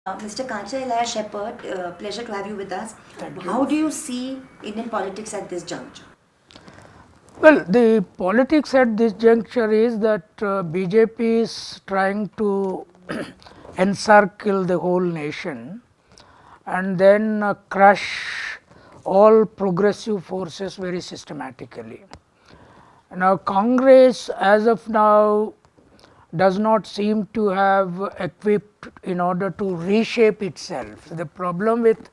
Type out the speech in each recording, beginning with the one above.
Mr. Kancha Ilaiah Shepherd, pleasure to have you with us. Thank you. How do you see Indian politics at this juncture? Well, the politics at this juncture is that BJP is trying to encircle the whole nation and then crush all progressive forces very systematically. Now, Congress as of now does not seem to have equipped in order to reshape itself. The problem with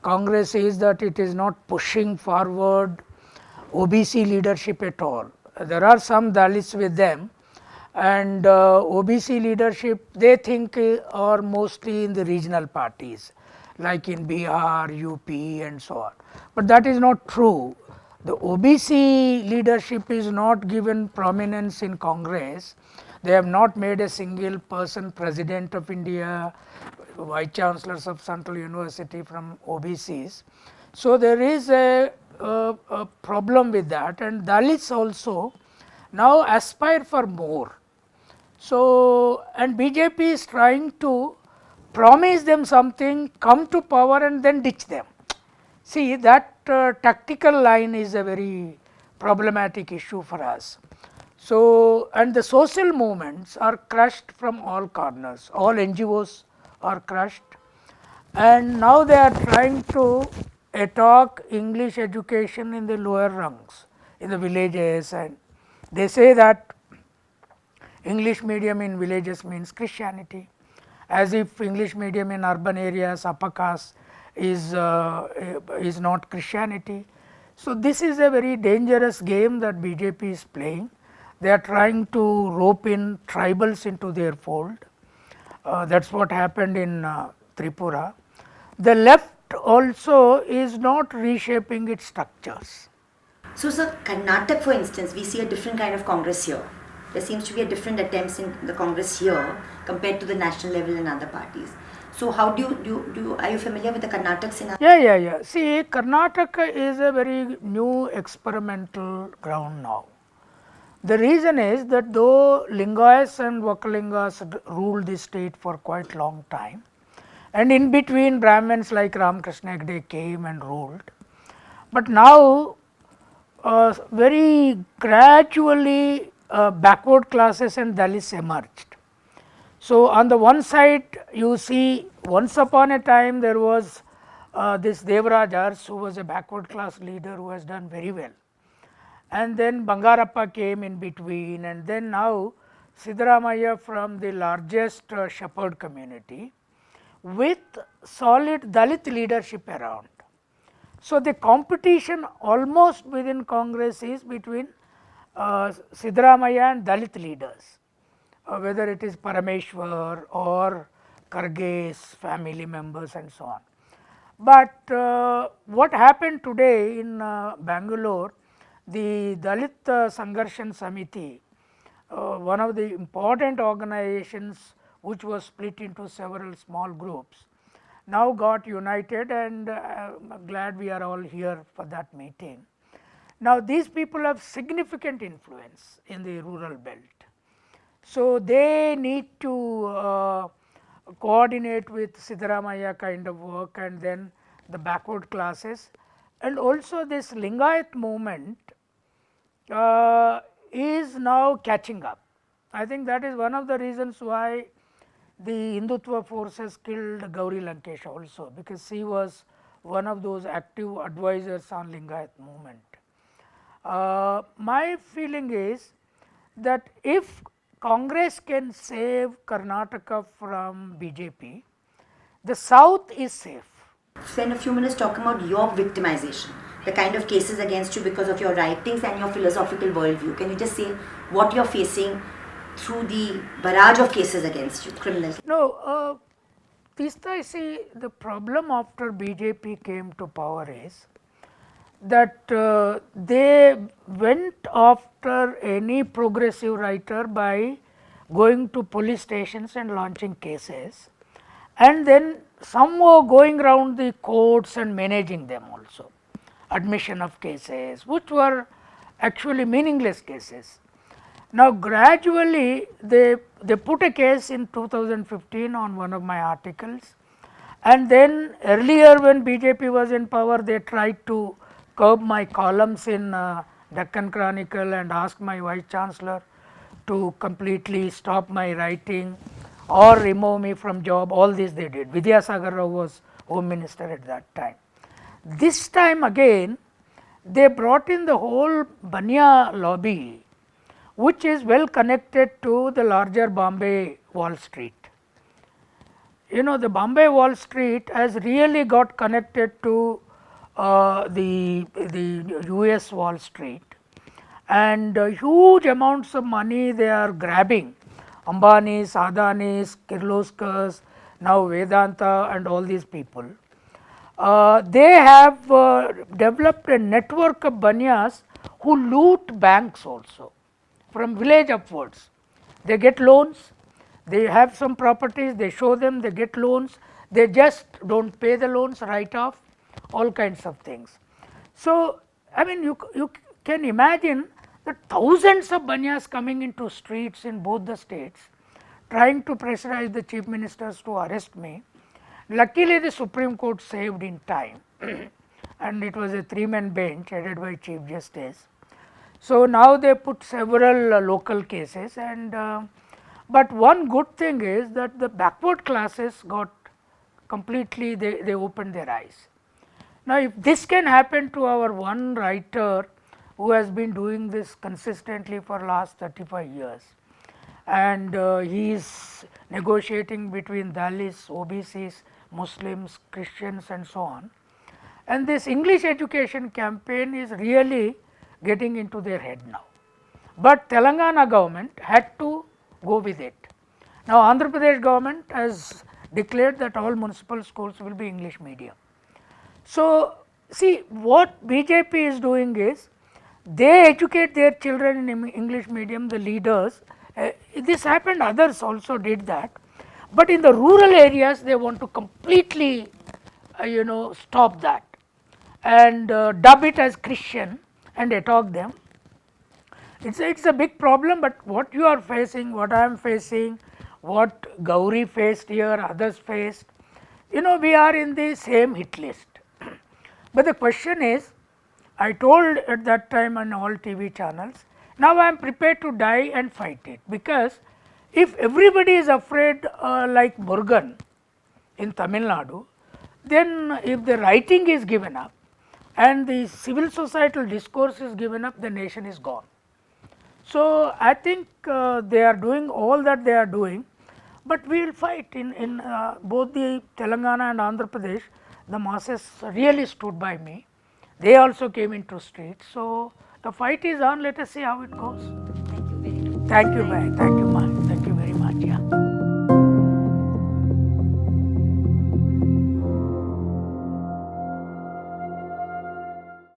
Congress is that it is not pushing forward OBC leadership at all. There are some Dalits with them, and OBC leadership they think are mostly in the regional parties like in Bihar, UP and so on, but that is not true. The OBC leadership is not given prominence in Congress. They have not made a single person president of India, vice chancellors of Central University from OBCs. So, there is a problem with that, and Dalits also now aspire for more. So, and BJP is trying to promise them something, come to power and then ditch them. See, that tactical line is a very problematic issue for us. So, and the social movements are crushed from all corners, all NGOs are crushed, and now they are trying to attack English education in the lower rungs, in the villages, and they say that English medium in villages means Christianity, as if English medium in urban areas, upper caste is not Christianity. So, this is a very dangerous game that BJP is playing. They are trying to rope in tribals into their fold. That is what happened in Tripura. The left also is not reshaping its structures. So, sir, Karnataka, for instance, we see a different kind of Congress here. There seems to be a different attempts in the Congress here compared to the national level and other parties. So, how do you are you familiar with the Karnataka scenario? Yeah. See, Karnataka is a very new experimental ground now. The reason is that though Lingayas and Vakalingas ruled the state for quite long time, and in between Brahmins like Ramakrishna Hegde came and ruled, but now very gradually backward classes and Dalits emerged. So, on the one side you see once upon a time there was this Devarajars who was a backward class leader who has done very well, and then Bangarappa came in between, and then now Siddaramaiah from the largest shepherd community with solid Dalit leadership around. So, the competition almost within Congress is between Siddaramaiah and Dalit leaders, whether it is Parameshwar or Karge's family members and so on. But what happened today in Bangalore, the Dalit Sangarshan Samiti, one of the important organizations which was split into several small groups, now got united, and I am glad we are all here for that meeting. Now, these people have significant influence in the rural belt. So, they need to coordinate with Siddaramaiah kind of work and then the backward classes, and also this Lingayat movement is now catching up. I think that is one of the reasons why the Hindutva forces killed Gauri Lankesh also, because he was one of those active advisors on Lingayat movement. My feeling is that if Congress can save Karnataka from BJP, the south is safe. Spend a few minutes talking about your victimization, the kind of cases against you because of your writings and your philosophical worldview. Can you just say what you are facing through the barrage of cases against you, criminal? No, Tista, see, the problem after BJP came to power is that they went after any progressive writer by going to police stations and launching cases, and then somehow going around the courts and managing them also, admission of cases which were actually meaningless cases. Now, gradually they put a case in 2015 on one of my articles And then earlier when BJP was in power, they tried to curb my columns in Deccan Chronicle and ask my Vice Chancellor to completely stop my writing or remove me from job. All this they did. Vidyasagar Rao was Home Minister at that time. This time again they brought in the whole Banya lobby, which is well connected to the larger Bombay Wall Street. You know, the Bombay Wall Street has really got connected to the US Wall Street, and huge amounts of money they are grabbing. Ambanis, Adanis, Kirloskars, now Vedanta and all these people. They have developed a network of Banyas who loot banks also from village upwards. They get loans, they have some properties, they show them, they get loans, they just do not pay the loans, write off, all kinds of things. So, I mean you can imagine that thousands of Banyas coming into streets in both the states, trying to pressurize the chief ministers to arrest me. Luckily the Supreme Court saved in time and it was a 3-man bench headed by Chief Justice. So, now they put several local cases, and but one good thing is that the backward classes got completely, they opened their eyes. Now, if this can happen to our one writer who has been doing this consistently for last 35 years, and he is negotiating between Dalits, OBCs, Muslims, Christians and so on, and this English education campaign is really getting into their head now. But Telangana government had to go with it. Now, Andhra Pradesh government has declared that all municipal schools will be English medium. So, see what BJP is doing is they educate their children in English medium, the leaders. This happened, others also did that, but in the rural areas they want to completely stop that and dub it as Christian and attack them. It's a big problem, but what you are facing, what I am facing, what Gauri faced here, others faced, we are in the same hit list. But the question is, I told at that time on all TV channels, now I am prepared to die and fight it, because if everybody is afraid like Murugan in Tamil Nadu, then if the writing is given up and the civil societal discourse is given up, the nation is gone. So, I think they are doing all that they are doing, but we will fight in both the Telangana and Andhra Pradesh. The masses really stood by me, they also came into streets. So, the fight is on, let us see how it goes. Thank you very much. Thank you, bye. Thank you, ma. Thank you very much. Yeah.